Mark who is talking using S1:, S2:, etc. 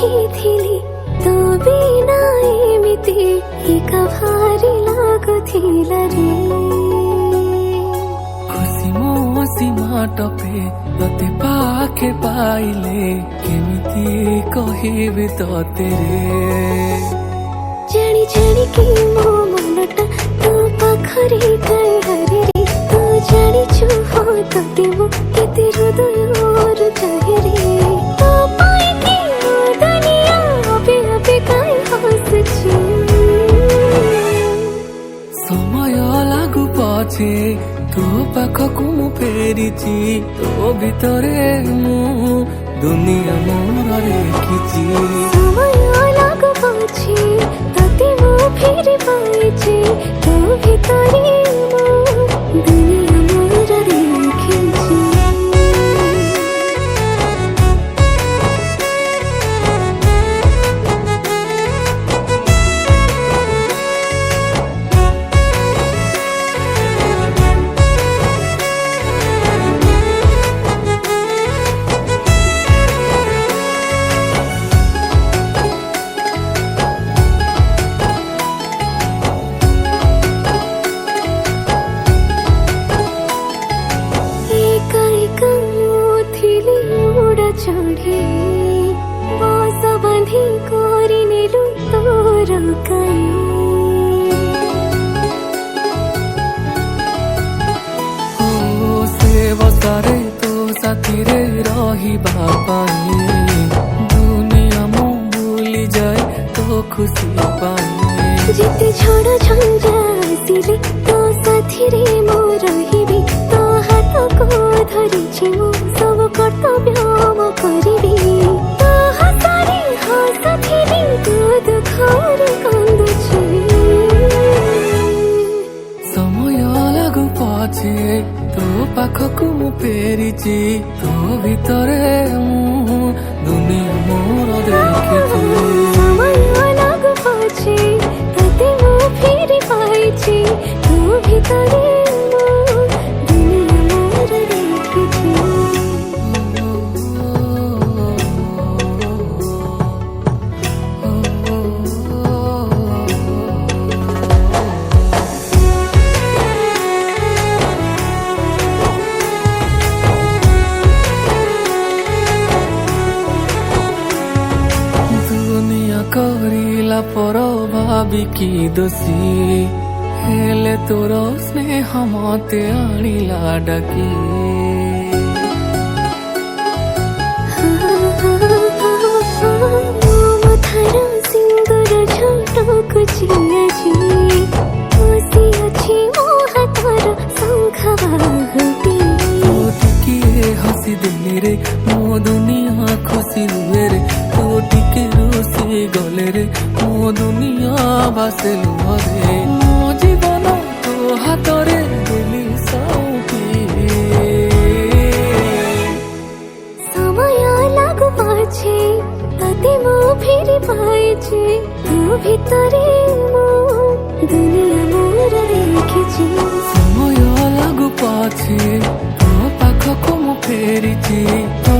S1: ଦେଖିଥିଲି ତୋ ବିନା ଏମିତି ଏକା ଭାରି ଲାଗୁଥିଲା ରେ।
S2: खुशी मो सीमा टपे तोते पाखे पाइले केमिति कहिबि तोते रे।
S1: जानी जानी कि मो मनटा तों पाखरे काई हरे रे। तू जानिछु हो तोते मो केते हृदयर चाहे रे। तो पाई कि मो दुनिया अबे अबे काई हसुछु।
S2: समय लागु पछे तो पाखकु मु फेरिछि तो भितरे मु दुनिया मोर देखिछि।
S1: समय लागु पछे तोते मो फेरि पाइछि तो भितरे मु दुनिया मोर देखिछि। चढ़े बस बांधी करनेलु तोर काई।
S2: ओ से बसारे तो साथी रे रहिबा पाई दुनिया मु भूली जाए तो खुशी पाई।
S1: जिते झड़ झंझा आसिले तो साथी रे मो रहिबी तो हाथ को धरिछि मु सब कर्तव्य मो करिबी। तो हसारे हसथिबी तो दुखरे कांदुछि।
S2: समय लागु पछे तो पाखकु मु फेरिछि तो भितरे मु दुनिया मोर देखिछि।
S1: समय लागु पछे तोते मो फेरि पाइछि तो भितरे मु दुनिया मोर देखिछि।
S2: करिला पर भाबिकी दोषी हेले तोर स्नेह मते आनिला डाकी।
S1: मथार सिंदूर झटको चियाजी खुशी अछि मो हातर शंखवाहुटी।
S2: तो टिके हसी देले रे मो दुनिया खुशी हुए रे। तो टिके रोसी गले रे मो दुनिया बासेलु रे। मो जीवन तो हातरे देली साउटी।
S1: समय लागु पछे तोते मो फेरि पाइछि तो भितरे मो दुनिया मोर देखिछि।
S2: समय लागु पछे तो पाखकु मु फेरिछि तो